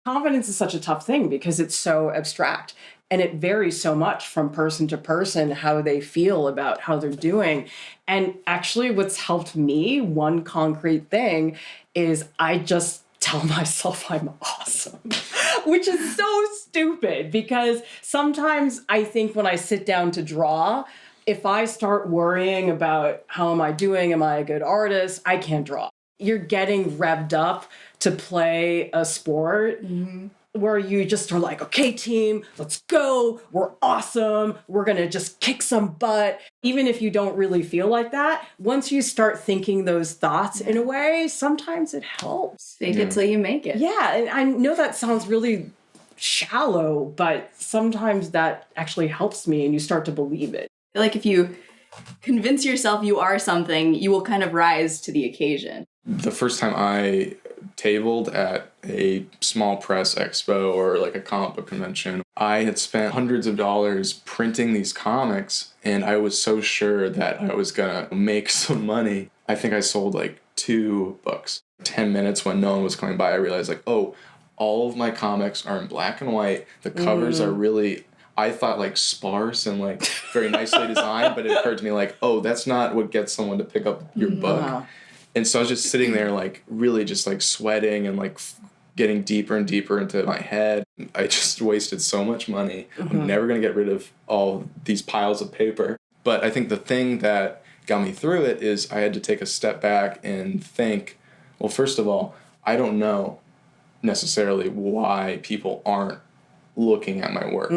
Confidence is such a tough thing because it's so abstract and it varies so much from person to person, how they feel about how they're doing. And actually what's helped me, one concrete thing, is I just tell myself I'm awesome, which is so stupid because sometimes I think when I sit down to draw, if I start worrying about how am I doing, am I a good artist, I can't draw. You're getting revved up to play a sport where you just are like, okay, team, let's go. We're awesome. We're going to just kick some butt. Even if you don't really feel like that, once you start thinking those thoughts in a way, sometimes it helps. Fake it till you make it. Yeah. And I know that sounds really shallow, but sometimes that actually helps me and you start to believe it. I feel like if you convince yourself you are something, you will kind of rise to the occasion. The first time I tabled at a small press expo or like a comic book convention, I had spent hundreds of dollars printing these comics and I was so sure that I was gonna make some money. I think I sold like 2 books. 10 minutes when no one was coming by, I realized like, oh, all of my comics are in black and white. The covers are really, I thought like sparse and like very nicely designed, but it occurred to me like, oh, that's not what gets someone to pick up your book. And so I was just sitting there like really just like sweating and like getting deeper and deeper into my head. I just wasted so much money. I'm never going to get rid of all these piles of paper. But I think the thing that got me through it is I had to take a step back and think, well, first of all, I don't know necessarily why people aren't looking at my work.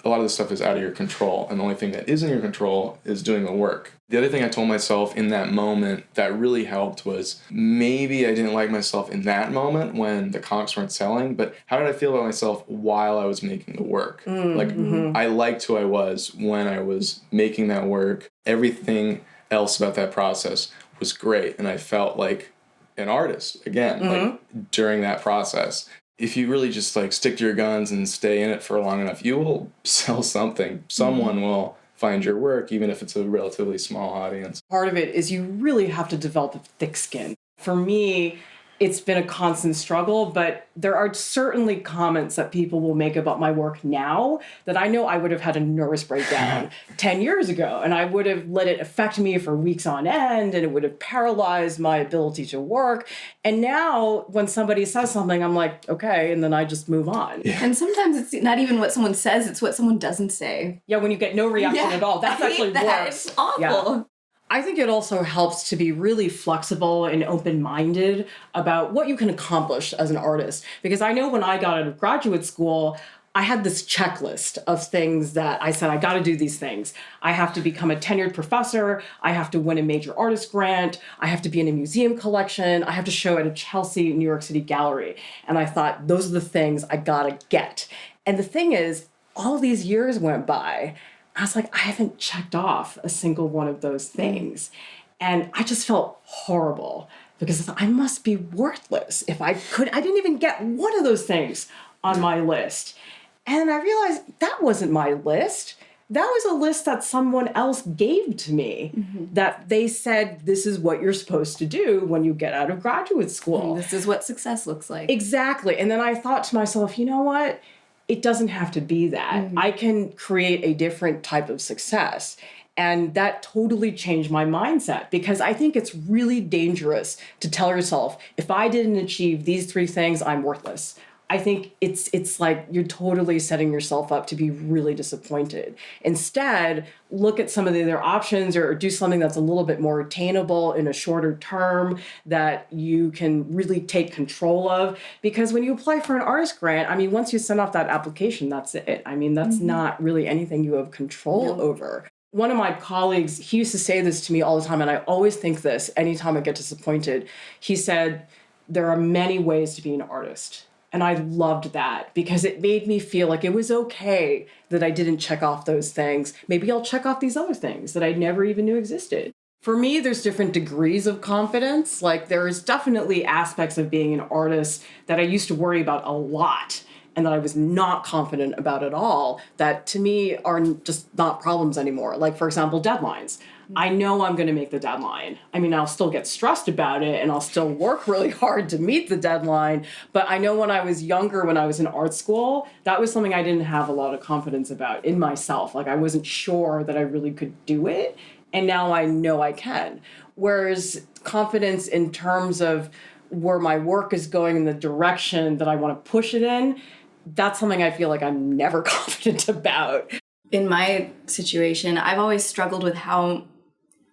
A lot of this stuff is out of your control, and the only thing that is in your control is doing the work. The other thing I told myself in that moment that really helped was maybe I didn't like myself in that moment when the comics weren't selling, but how did I feel about myself while I was making the work? I liked who I was when I was making that work. Everything else about that process was great, and I felt like an artist again, like during that process. If you really just like stick to your guns and stay in it for long enough, you will sell something. Someone will find your work, even if it's a relatively small audience. Part of it is you really have to develop a thick skin. For me, it's been a constant struggle, but there are certainly comments that people will make about my work now that I know I would have had a nervous breakdown 10 years ago, and I would have let it affect me for weeks on end, and it would have paralyzed my ability to work. And now when somebody says something, I'm like, okay, and then I just move on. Yeah. And sometimes it's not even what someone says, it's what someone doesn't say. Yeah, when you get no reaction at all, that's actually worse. It's awful. Yeah. I think it also helps to be really flexible and open-minded about what you can accomplish as an artist. Because I know when I got out of graduate school, I had this checklist of things that I said, I got to do these things. I have to become a tenured professor. I have to win a major artist grant. I have to be in a museum collection. I have to show at a Chelsea, New York City gallery. And I thought, those are the things I got to get. And the thing is, all these years went by. I was like, I haven't checked off a single one of those things. And I just felt horrible because I thought, I must be worthless if I didn't even get one of those things on my list. And I realized that wasn't my list. That was a list that someone else gave to me, that they said, this is what you're supposed to do when you get out of graduate school. This is what success looks like. Exactly. And then I thought to myself, you know what? It doesn't have to be that. I can create a different type of success. And that totally changed my mindset because I think it's really dangerous to tell yourself, if I didn't achieve these 3 things, I'm worthless. I think it's like you're totally setting yourself up to be really disappointed. Instead, look at some of the other options or do something that's a little bit more attainable in a shorter term that you can really take control of. Because when you apply for an artist grant, I mean, once you send off that application, that's it. I mean, that's not really anything you have control over. One of my colleagues, he used to say this to me all the time, and I always think this anytime I get disappointed. He said, there are many ways to be an artist. And I loved that because it made me feel like it was okay that I didn't check off those things. Maybe I'll check off these other things that I never even knew existed. For me, there's different degrees of confidence. Like there is definitely aspects of being an artist that I used to worry about a lot and that I was not confident about at all, that to me are just not problems anymore. Like, for example, deadlines. I know I'm going to make the deadline. I mean, I'll still get stressed about it and I'll still work really hard to meet the deadline. But I know when I was younger, when I was in art school, that was something I didn't have a lot of confidence about in myself. Like I wasn't sure that I really could do it. And now I know I can. Whereas confidence in terms of where my work is going in the direction that I want to push it in, that's something I feel like I'm never confident about. In my situation, I've always struggled with how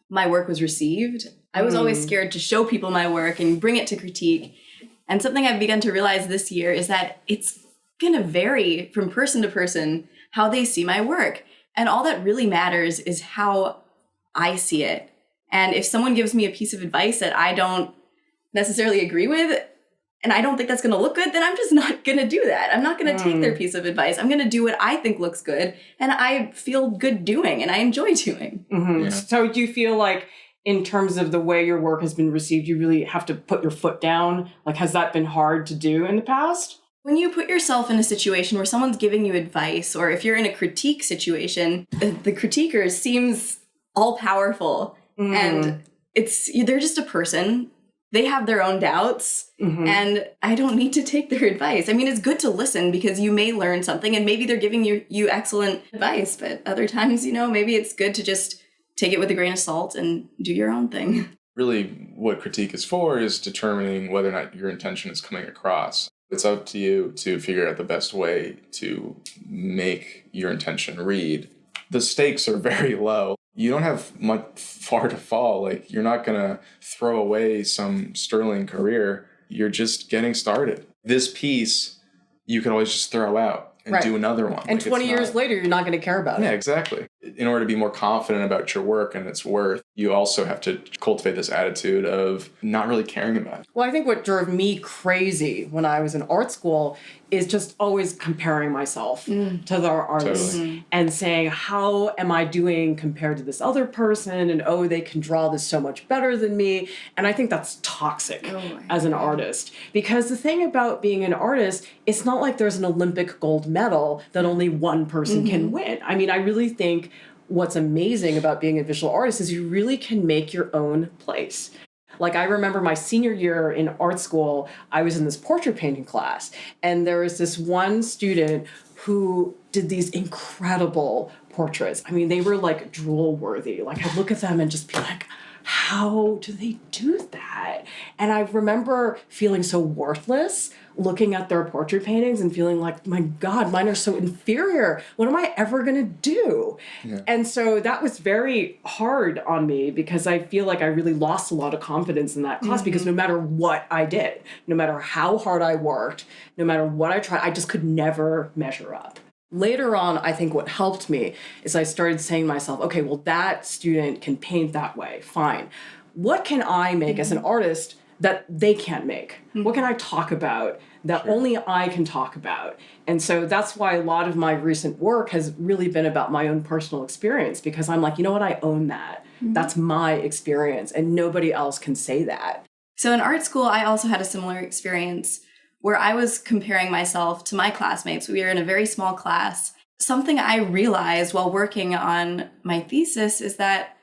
my work was received. I was always scared to show people my work and bring it to critique. And something I've begun to realize this year is that it's going to vary from person to person how they see my work. And all that really matters is how I see it. And if someone gives me a piece of advice that I don't necessarily agree with, and I don't think that's going to look good, then I'm just not going to do that. I'm not going to take their piece of advice. I'm going to do what I think looks good and I feel good doing and I enjoy doing. Yeah. So do you feel like in terms of the way your work has been received, you really have to put your foot down? Like, has that been hard to do in the past? When you put yourself in a situation where someone's giving you advice, or if you're in a critique situation, the critiquer seems all powerful and they're just a person. They have their own doubts and I don't need to take their advice. I mean, it's good to listen because you may learn something and maybe they're giving you excellent advice, but other times, maybe it's good to just take it with a grain of salt and do your own thing. Really, what critique is for is determining whether or not your intention is coming across. It's up to you to figure out the best way to make your intention read. The stakes are very low. You don't have much far to fall. Like, you're not going to throw away some sterling career. You're just getting started. This piece, you can always just throw out and do another one. And 20 years later, you're not going to care about it. Yeah, exactly. In order to be more confident about your work and its worth, you also have to cultivate this attitude of not really caring about it. Well, I think what drove me crazy when I was in art school is just always comparing myself to the artists and saying, how am I doing compared to this other person? And, oh, they can draw this so much better than me. And I think that's toxic as an artist. Because the thing about being an artist, it's not like there's an Olympic gold medal that only one person can win. I mean, I really think what's amazing about being a visual artist is you really can make your own place. Like, I remember my senior year in art school, I was in this portrait painting class, and there was this one student who did these incredible portraits. I mean, they were like drool worthy. Like, I'd look at them and just be like, how do they do that? And I remember feeling so worthless looking at their portrait paintings and feeling like, my God, mine are so inferior. What am I ever going to do? Yeah. And so that was very hard on me because I feel like I really lost a lot of confidence in that class because no matter what I did, no matter how hard I worked, no matter what I tried, I just could never measure up. Later on, I think what helped me is I started saying to myself, okay, well, that student can paint that way. Fine. What can I make as an artist that they can't make? What can I talk about that only I can talk about? And so that's why a lot of my recent work has really been about my own personal experience, because I'm like, you know what, I own that. That's my experience, and nobody else can say that. So in art school, I also had a similar experience where I was comparing myself to my classmates. We were in a very small class. Something I realized while working on my thesis is that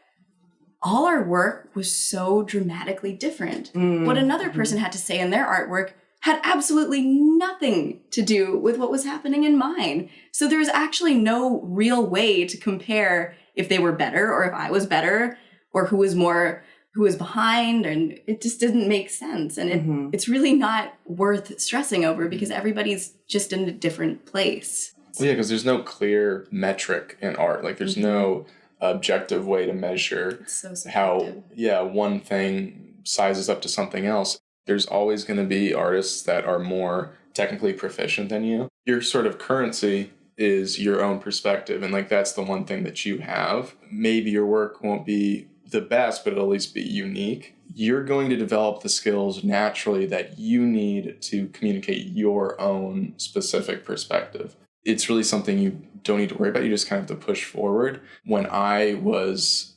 all our work was so dramatically different. What another person had to say in their artwork had absolutely nothing to do with what was happening in mine. So there was actually no real way to compare if they were better or if I was better or who was behind, and it just didn't make sense. And it's really not worth stressing over because everybody's just in a different place. Well, yeah, because there's no clear metric in art. Like, there's no objective way to measure how one thing sizes up to something else. There's always going to be artists that are more technically proficient than you. Your sort of currency is your own perspective, and like, that's the one thing that you have. Maybe your work won't be the best, but it'll at least be unique. You're going to develop the skills naturally that you need to communicate your own specific perspective. It's really something you don't need to worry about. You just kind of have to push forward. When I was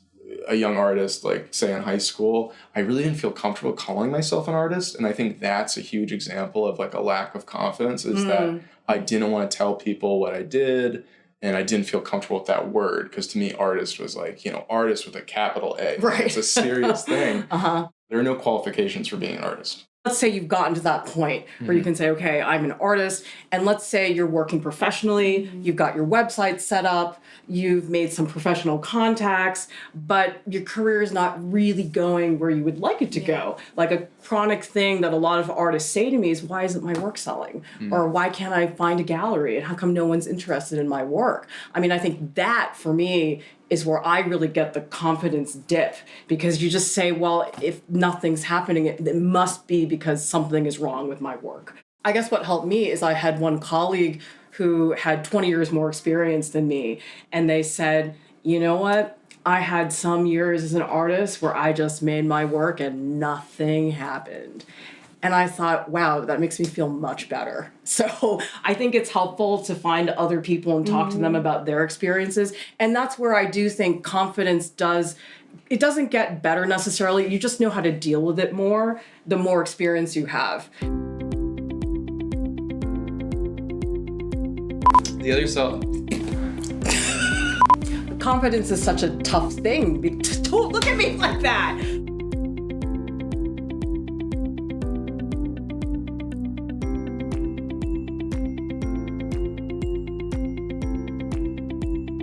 a young artist, like say in high school, I really didn't feel comfortable calling myself an artist. And I think that's a huge example of like a lack of confidence, is that I didn't want to tell people what I did. And I didn't feel comfortable with that word because to me, artist was like, artist with a capital A. Right. It's a serious thing. Uh-huh. There are no qualifications for being an artist. Let's say you've gotten to that point where you can say, okay, I'm an artist. And let's say you're working professionally, you've got your website set up, you've made some professional contacts, but your career is not really going where you would like it to go. Like a chronic thing that a lot of artists say to me is, why isn't my work selling? Or why can't I find a gallery? And how come no one's interested in my work? I mean, I think that for me is where I really get the confidence dip, because you just say, well, if nothing's happening, it must be because something is wrong with my work. I guess what helped me is I had one colleague who had 20 years more experience than me, and they said, you know what? I had some years as an artist where I just made my work and nothing happened. And I thought, wow, that makes me feel much better. So I think it's helpful to find other people and talk to them about their experiences. And that's where I do think confidence doesn't get better necessarily. You just know how to deal with it more, the more experience you have. The other self. Confidence is such a tough thing. Don't look at me like that.